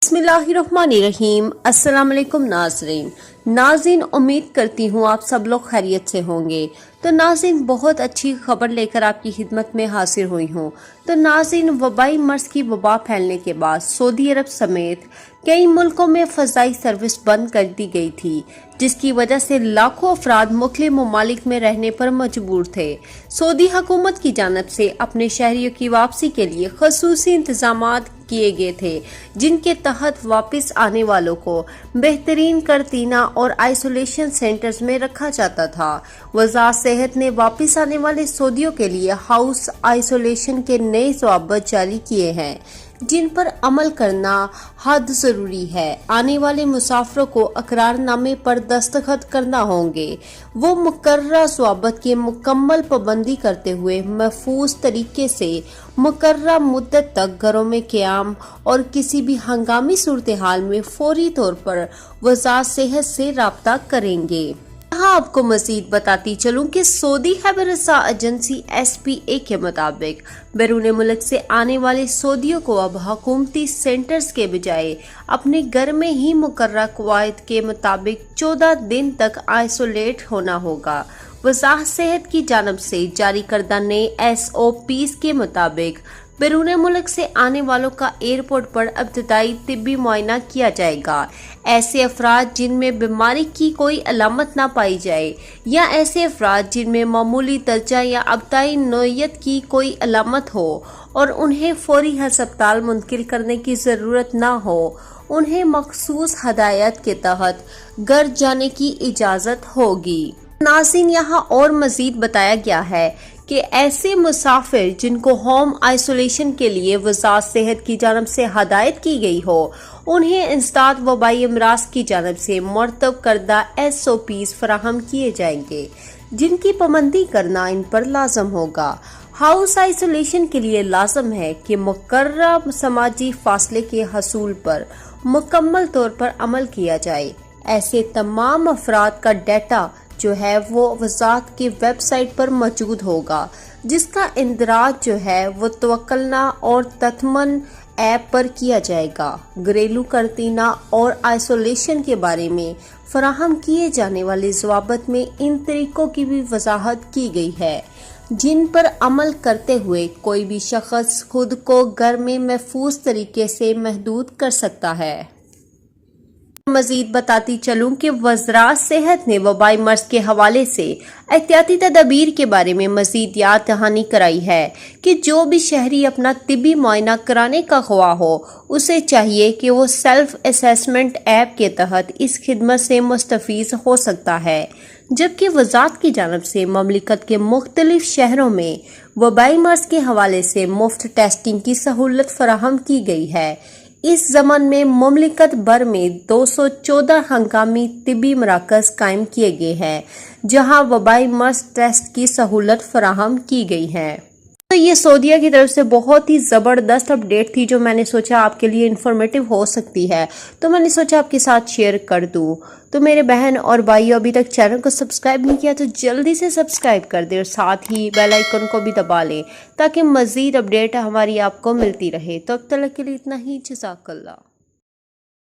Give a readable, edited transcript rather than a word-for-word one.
बिस्मिल्लाहिर्रहमानिर्रहीम। अस्सलाम वालेकुम नाज़रीन, उम्मीद करती हूँ आप सब लोग खैरियत से होंगे। तो नाज़रीन, बहुत अच्छी खबर लेकर आपकी खिदमत में हाजिर हुई हूँ। तो नाज़रीन, वबाई मर्ज की वबा फैलने के बाद सऊदी अरब समेत कई मुल्कों में फ़ज़ाई सर्विस बंद कर दी गई थी, जिसकी वजह से लाखों अफराद मुख्तलिफ ममालिक में रहने पर मजबूर थे। सऊदी हुकूमत की जानिब से अपने शहरियों की वापसी के लिए खसूसी इंतजामात किए गए थे, जिनके तहत वापस आने वालों को बेहतरीन करतीना और आइसोलेशन सेंटर्स में रखा जाता था। वज़ारत सेहत ने वापस आने वाले सऊदियों के लिए हाउस आइसोलेशन के नए ज़वाबित जारी किए हैं, जिन पर अमल करना हद जरूरी है। आने वाले मुसाफिरों को अकरारनामे पर दस्तखत करना होंगे। वो मुकर्रर ज़वाबित की मुकम्मल पाबंदी करते हुए महफूज तरीके से मुकर्रर मुद्दत तक घरों में क़याम और किसी भी हंगामी सूरत हाल में फौरी तौर पर वज़ारत सेहत से राब्ता करेंगे। यहाँ आपको मजीद बताती चलूं कि सऊदी खबर एजेंसी SPA के मुताबिक बैरून मुल्क से आने वाले सऊदियों को अब हुकूमती सेंटर्स के बजाय अपने घर में ही मुकर्रर कवायद के मुताबिक 14 दिन तक आइसोलेट होना होगा। वज़ारत सेहत की जानिब से जारी करदा नए SOPs के मुताबिक बैरून मुल्क से आने वालों का एयरपोर्ट पर इब्तदाई तिब्बी मुआयना किया जाएगा। ऐसे अफराद जिनमें बीमारी की कोई अलामत ना पाई जाए या ऐसे अफराद जिनमें मामूली दर्जा या अब्ताई नौयत की कोई अलामत हो और उन्हें फौरी हस्पताल मुंतकिल करने की ज़रूरत ना हो, उन्हें मखसूस हदायत के तहत घर जाने की इजाज़त होगी। नाज़रीन, यहाँ और मजीद बताया गया है कि ऐसे मुसाफिर जिनको होम आइसोलेशन के लिए वज़ारत सेहत की जानिब से हदायत की गई हो, उन्हें इंसदाद वबाई अमराज की जानिब से मरतब करदा SOPs फराहम किए जाएंगे, जिनकी पाबंदी करना इन पर लाजम होगा। हाउस आइसोलेशन के लिए लाजम है कि मुकर्रर समाजी फासले के हसूल पर मुकम्मल तौर पर अमल किया जाए। ऐसे तमाम अफराद का डाटा जो है वो वज़ारत की वेबसाइट पर मौजूद होगा, जिसका इंदराज जो है वो तवक्कलना और तथमन ऐप पर किया जाएगा। घरेलू करतीना और आइसोलेशन के बारे में फराहम किए जाने वाले ज़वाबित में इन तरीकों की भी वजाहत की गई है, जिन पर अमल करते हुए कोई भी शख्स खुद को घर में महफूज तरीके से महदूद कर सकता है। मजीद बताती चलूं कि वज़ारत सेहत ने वबाई मर्ज के हवाले से एहतियाती तदाबीर के बारे में मजीद याद दहानी कराई है कि जो भी शहरी अपना तिब्बी मुआयना कराने का ख्वाह हो, उसे चाहिए कि वो सेल्फ असेसमेंट ऐप के तहत इस खिदमत से मुस्तफ़ीज़ हो सकता है। जबकि वज़ारत की जानिब से ममलिकत के मुख्तलिफ शहरों में वबाई मर्ज के हवाले से मुफ्त टेस्टिंग की सहूलत फराहम की गई है। इस ज़मान में मुमलिकत भर में 214 हंगामी तिब्बी मराकज़ कायम किए गए हैं, जहां वबाई मर्ज टेस्ट की सहूलत फराहम की गई है। तो ये सऊदीया की तरफ से बहुत ही ज़बरदस्त अपडेट थी, जो मैंने सोचा आपके लिए इन्फॉर्मेटिव हो सकती है, तो मैंने सोचा आपके साथ शेयर कर दूं। तो मेरे बहन और भाइयों अभी तक चैनल को सब्सक्राइब नहीं किया तो जल्दी से सब्सक्राइब कर दें और साथ ही बेल आइकन को भी दबा लें, ताकि मज़ीद अपडेट हमारी आपको मिलती रहे। तो अब तक के लिए इतना ही। जज़ाकल्लाह।